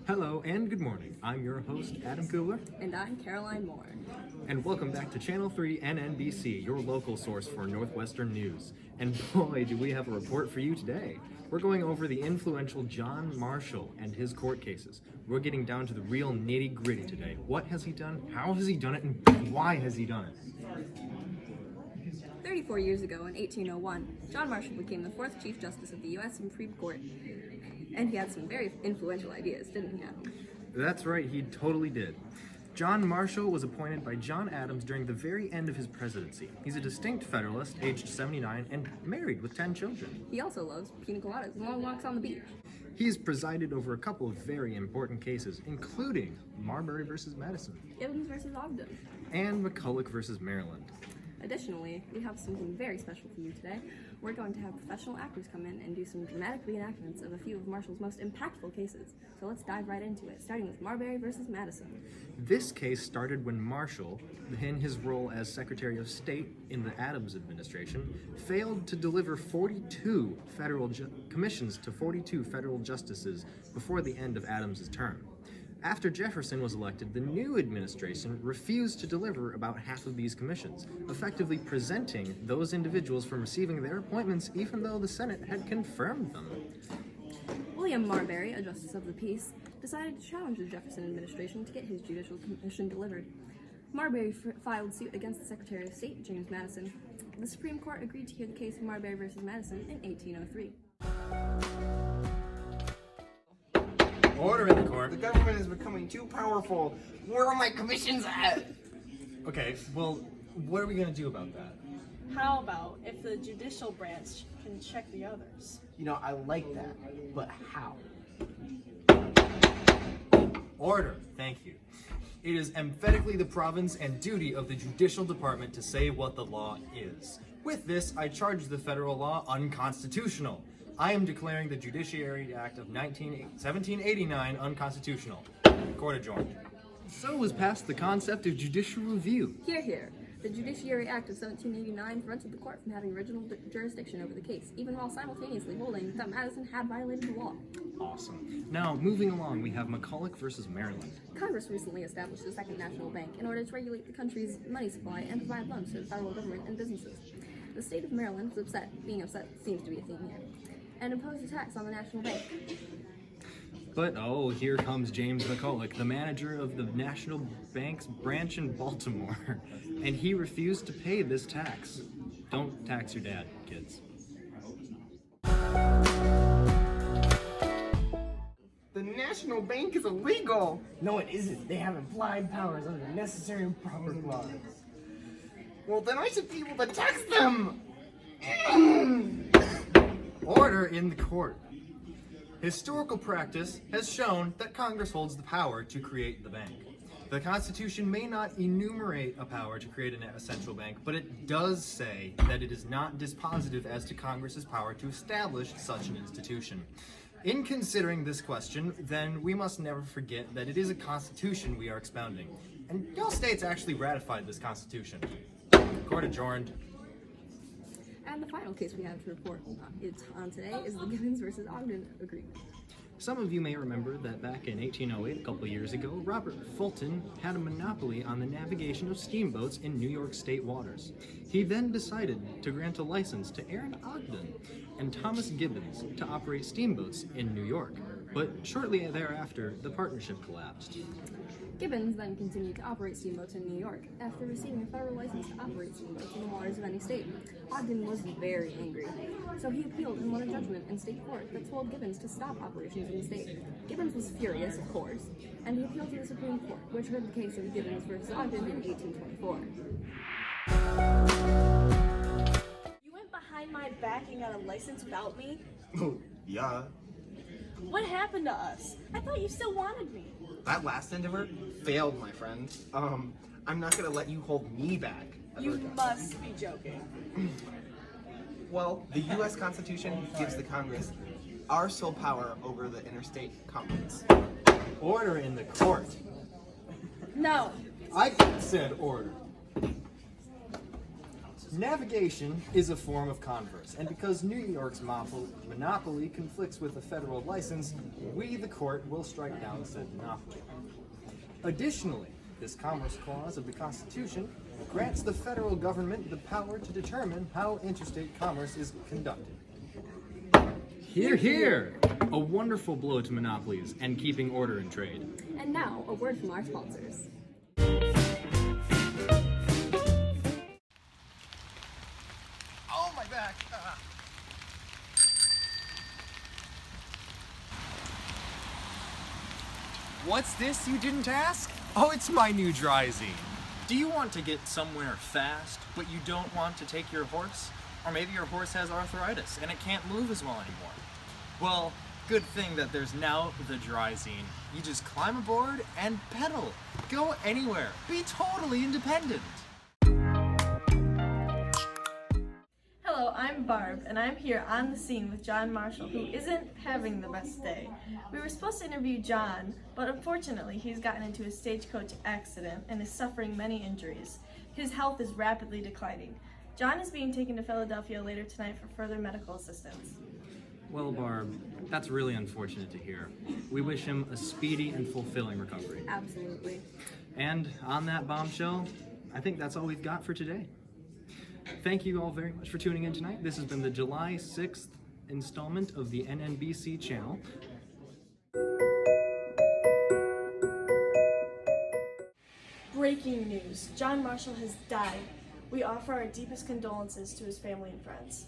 Hello and good morning. I'm your host, Adam Kubler. And I'm Caroline Moore. And welcome back to Channel 3 NNBC, your local source for Northwestern news. And boy, do we have a report for you today. We're going over the influential John Marshall and his court cases. We're getting down to the real nitty-gritty today. What has he done? How has he done it? And why has he done it? 34 years ago, in 1801, John Marshall became the fourth Chief Justice of the U.S. Supreme Court. And he had some very influential ideas, didn't he, Adam? That's right, he totally did. John Marshall was appointed by John Adams during the very end of his presidency. He's a distinct Federalist, aged 79, and married with 10 children. He also loves pina coladas and long walks on the beach. He's presided over a couple of very important cases, including Marbury versus Madison, Gibbons versus Ogden, and McCulloch versus Maryland. Additionally, we have something very special for you today. We're going to have professional actors come in and do some dramatic reenactments of a few of Marshall's most impactful cases. So let's dive right into it, starting with Marbury versus Madison. This case started when Marshall, in his role as Secretary of State in the Adams administration, failed to deliver 42 federal commissions to 42 federal justices before the end of Adams's term. After Jefferson was elected, the new administration refused to deliver about half of these commissions, effectively preventing those individuals from receiving their appointments even though the Senate had confirmed them. William Marbury, a justice of the peace, decided to challenge the Jefferson administration to get his judicial commission delivered. Marbury filed suit against the Secretary of State, James Madison. The Supreme Court agreed to hear the case of Marbury versus Madison in 1803. Order in the court. The government is becoming too powerful. Where are my commissions at? Okay, well, what are we going to do about that? How about if the judicial branch can check the others? You know, I like that, but how? Order. Thank you. It is emphatically the province and duty of the judicial department to say what the law is. With this, I charge the federal law unconstitutional. I am declaring the Judiciary Act of 1789 unconstitutional. Court adjourned. So was passed the concept of judicial review. Hear, hear. The Judiciary Act of 1789 prevented the court from having original jurisdiction over the case, even while simultaneously holding that Madison had violated the law. Awesome. Now, moving along, we have McCulloch versus Maryland. Congress recently established the Second National Bank in order to regulate the country's money supply and provide loans to the federal government and businesses. The state of Maryland was upset. Being upset seems to be a theme here. And imposed a tax on the National Bank. But, oh, here comes James McCulloch, the manager of the National Bank's branch in Baltimore, and he refused to pay this tax. Don't tax your dad, kids. The National Bank is illegal. No, it isn't. They have implied powers under necessary and proper clause. Well, then I should be able to tax them. Order in the court. Historical practice has shown that Congress holds the power to create the bank. The Constitution may not enumerate a power to create a central bank, but it does say that it is not dispositive as to Congress's power to establish such an institution. In considering this question, then we must never forget that it is a constitution we are expounding. And y'all states actually ratified this constitution. Court adjourned. And the final case we have to report on today is the Gibbons versus Ogden agreement. Some of you may remember that back in 1808, a couple years ago, Robert Fulton had a monopoly on the navigation of steamboats in New York state waters. He then decided to grant a license to Aaron Ogden and Thomas Gibbons to operate steamboats in New York. But shortly thereafter, the partnership collapsed. Gibbons then continued to operate steamboats in New York after receiving a federal license to operate steamboats in the waters of any state. Ogden was very angry, so he appealed and won a judgment in state court that told Gibbons to stop operations in the state. Gibbons was furious, of course, and he appealed to the Supreme Court, which heard the case of Gibbons versus Ogden in 1824. You went behind my back and got a license without me? Oh, yeah. What happened to us? I thought you still wanted me. That last endeavor failed, my friend. I'm not gonna let you hold me back. You must be joking. Well, the U.S. Constitution gives the Congress our sole power over the interstate commerce. Order in the court. No. I said order. Navigation is a form of converse, and because New York's monopoly conflicts with a federal license, we, the court, will strike down said monopoly. Additionally, this Commerce Clause of the Constitution grants the federal government the power to determine how interstate commerce is conducted. Hear, hear! A wonderful blow to monopolies and keeping order in trade. And now, a word from our sponsors. Oh, my back! What's this, you didn't ask? Oh, it's my new dry zine. Do you want to get somewhere fast, but you don't want to take your horse? Or maybe your horse has arthritis and it can't move as well anymore. Well, good thing that there's now the dry zine. You just climb aboard and pedal. Go anywhere. Be totally independent. Hello, I'm Barb, and I'm here on the scene with John Marshall, who isn't having the best day. We were supposed to interview John, but unfortunately he's gotten into a stagecoach accident and is suffering many injuries. His health is rapidly declining. John is being taken to Philadelphia later tonight for further medical assistance. Well, Barb, that's really unfortunate to hear. We wish him a speedy and fulfilling recovery. Absolutely. And on that bombshell, I think that's all we've got for today. Thank you all very much for tuning in tonight. This has been the July 6th installment of the NNBC channel. Breaking news. John Marshall has died. We offer our deepest condolences to his family and friends.